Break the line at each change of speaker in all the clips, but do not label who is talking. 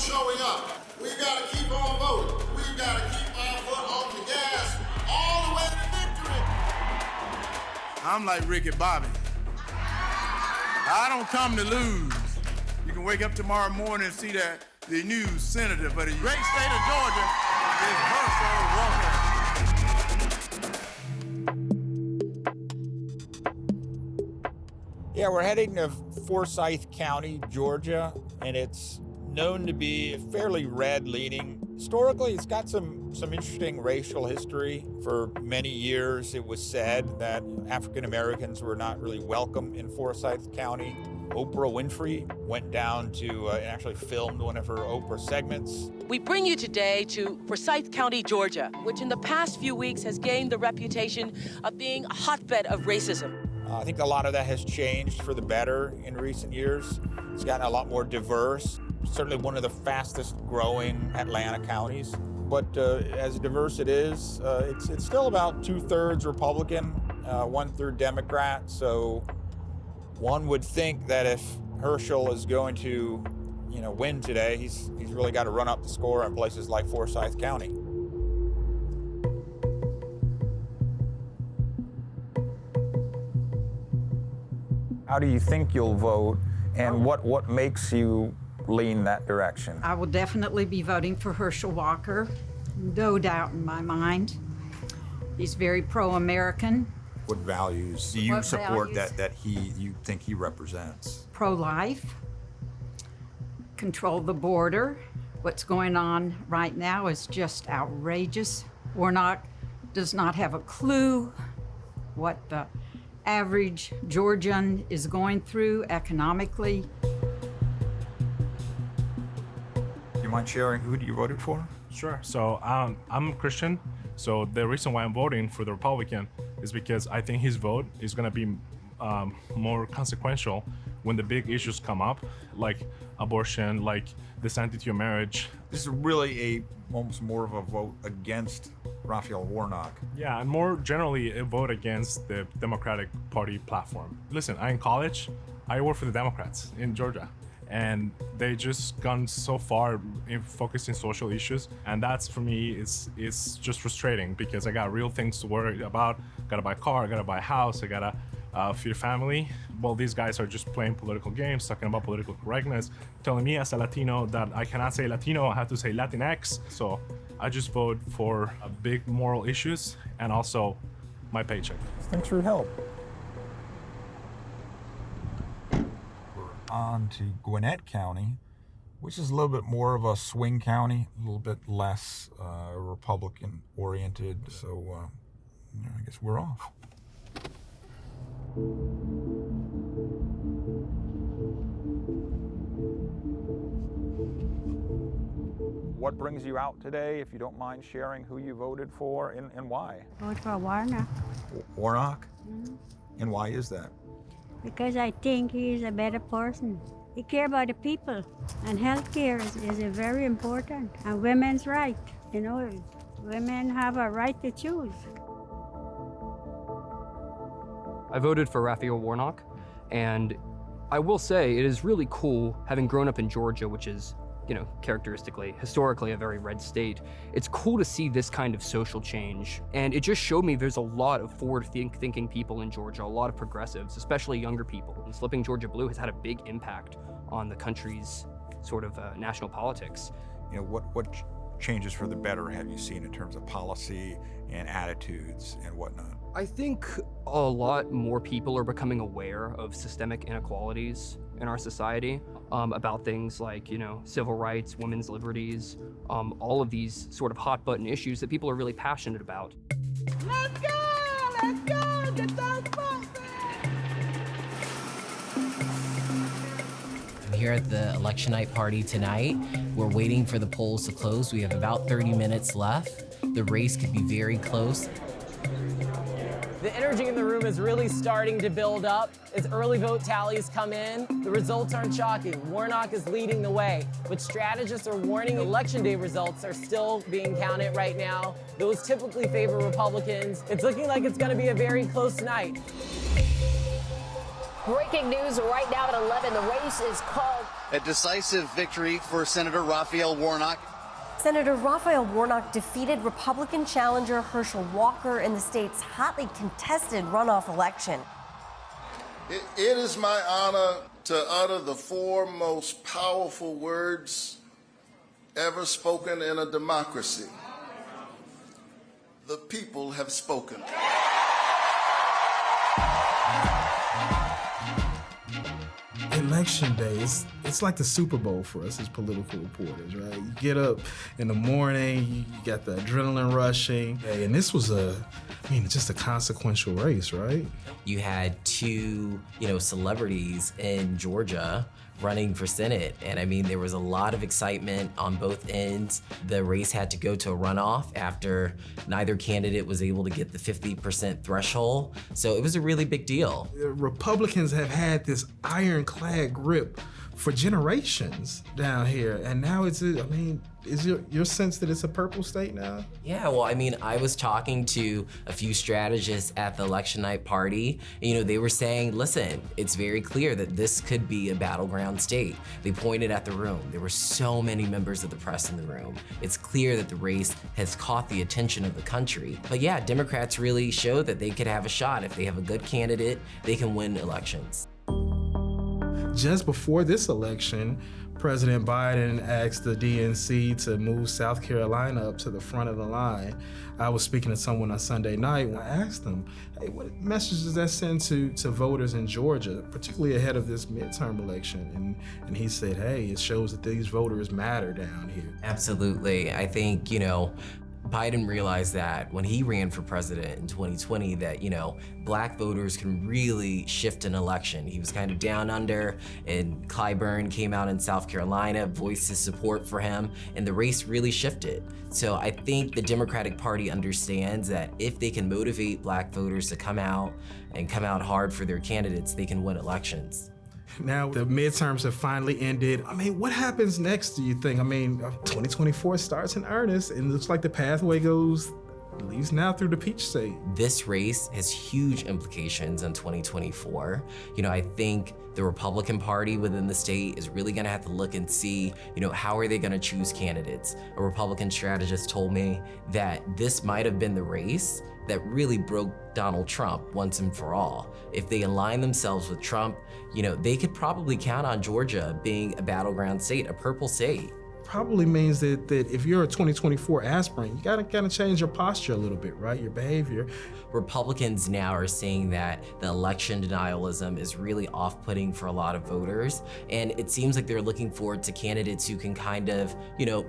showing up. We've got to keep on voting. We've got to keep our foot on the gas all the way to victory.
I'm like Ricky Bobby. I don't come to lose. You can wake up tomorrow morning and see that the new senator for the great state of Georgia is Herschel Walker.
Yeah, we're heading to Forsyth County, Georgia, and it's known to be fairly red-leaning. Historically, it's got some interesting racial history. For many years, it was said that African Americans were not really welcome in Forsyth County. Oprah Winfrey went down to and actually filmed one of her Oprah segments.
We bring you today to Forsyth County, Georgia, which in the past few weeks has gained the reputation of being a hotbed of racism.
I think a lot of that has changed for the better in recent years. It's gotten a lot more diverse. Certainly one of the fastest growing Atlanta counties. But as diverse it is, it's still about 2/3 Republican, 1/3 Democrat. So one would think that if Herschel is going to, win today, he's really got to run up the score in places like Forsyth County. How do you think you'll vote, and what makes you lean that direction?
I will definitely be voting for Herschel Walker, no doubt in my mind. He's very pro-American.
What values do you support that you think he represents?
Pro-life, control the border. What's going on right now is just outrageous. Warnock does not have a clue what the average Georgian is going through economically.
Do you mind sharing who you voted for?
Sure. So I'm Christian. So the reason why I'm voting for the Republican is because I think his vote is going to be more consequential when the big issues come up, like abortion, like the sanctity of marriage.
This is really almost more of a vote against Raphael Warnock.
Yeah, and more generally a vote against the Democratic Party platform. Listen, I'm in college. I work for the Democrats in Georgia, and they just gone so far in focusing social issues, and that's for me it's just frustrating because I got real things to worry about. Gotta buy a car, I gotta buy a house, I gotta feed a family. Well, these guys are just playing political games, talking about political correctness, telling me as a Latino that I cannot say Latino, I have to say Latinx. So I just vote for big moral issues and also my paycheck.
Thanks for your help. We're on to Gwinnett County, which is a little bit more of a swing county, a little bit less Republican oriented. So I guess we're off. What brings you out today, if you don't mind sharing who you voted for and why?
Vote for Warnock.
Warnock? Mm-hmm. And why is that?
Because I think he's a better person. He cares about the people, and healthcare is very important. And women's right, women have a right to choose.
I voted for Raphael Warnock, and I will say it is really cool having grown up in Georgia, which is, characteristically, historically a very red state. It's cool to see this kind of social change, and it just showed me there's a lot of forward-thinking people in Georgia, a lot of progressives, especially younger people. And Slipping Georgia Blue has had a big impact on the country's sort of national politics.
What changes for the better have you seen in terms of policy and attitudes and whatnot?
I think a lot more people are becoming aware of systemic inequalities in our society, about things like, civil rights, women's liberties, all of these sort of hot button issues that people are really passionate about.
Let's go, get those votes
I'm here at the election night party tonight. We're waiting for the polls to close. We have about 30 minutes left. The race could be very close.
The energy in the room is really starting to build up. As early vote tallies come in, the results aren't shocking. Warnock is leading the way, but strategists are warning election day results are still being counted right now. Those typically favor Republicans. It's looking like it's going to be a very close night.
Breaking news right now at 11. The race is called a decisive victory for Senator Raphael Warnock.
Senator Raphael Warnock defeated Republican challenger Herschel in the state's hotly contested runoff election.
It is my honor to utter the four most powerful words ever spoken in a democracy. The people have spoken.
Election day, it's like the Super Bowl for us as political reporters, right? You get up in the morning, you got the adrenaline rushing, and this was just a consequential race, right?
You had two, celebrities in Georgia running for Senate. And I mean, there was a lot of excitement on both ends. The race had to go to a runoff after neither candidate was able to get the 50% threshold. So it was a really big deal.
Republicans have had this ironclad grip for generations down here. And now is your sense that it's a purple state now?
Yeah, well, I was talking to a few strategists at the election night party. They were saying, listen, it's very clear that this could be a battleground state. They pointed at the room. There were so many members of the press in the room. It's clear that the race has caught the attention of the country. But yeah, Democrats really showed that they could have a shot. If they have a good candidate, they can win elections.
Just before this election, President Biden asked the DNC to move South Carolina up to the front of the line. I was speaking to someone on Sunday night when I asked them, hey, what message does that send to voters in Georgia, particularly ahead of this midterm election? And he said, hey, it shows that these voters matter down here.
Absolutely. I think, Biden realized that when he ran for president in 2020 that, black voters can really shift an election. He was kind of down under, and Clyburn came out in South Carolina, voiced his support for him, and the race really shifted. So I think the Democratic Party understands that if they can motivate black voters to come out and come out hard for their candidates, they can win elections.
Now the midterms have finally ended. What happens next, do you think? 2024 starts in earnest, and it looks like the pathway goes at least now through the Peach State.
This race has huge implications in 2024. I think the Republican Party within the state is really gonna have to look and see, how are they gonna choose candidates? A Republican strategist told me that this might have been the race that really broke Donald Trump once and for all. If they align themselves with Trump, they could probably count on Georgia being a battleground state, a purple state.
Probably means that if you're a 2024 aspirant, you gotta change your posture a little bit, right? Your behavior.
Republicans now are seeing that the election denialism is really off-putting for a lot of voters, and it seems like they're looking forward to candidates who can kind of,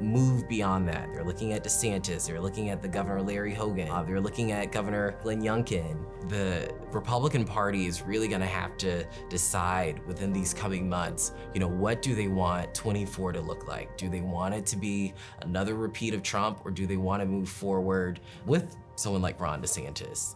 move beyond that. They're looking at DeSantis, they're looking at the Governor Larry Hogan, they're looking at Governor Glenn Youngkin. The Republican Party is really gonna have to decide within these coming months, what do they want 24 to look like? Do they want it to be another repeat of Trump, or do they want to move forward with someone like Ron DeSantis?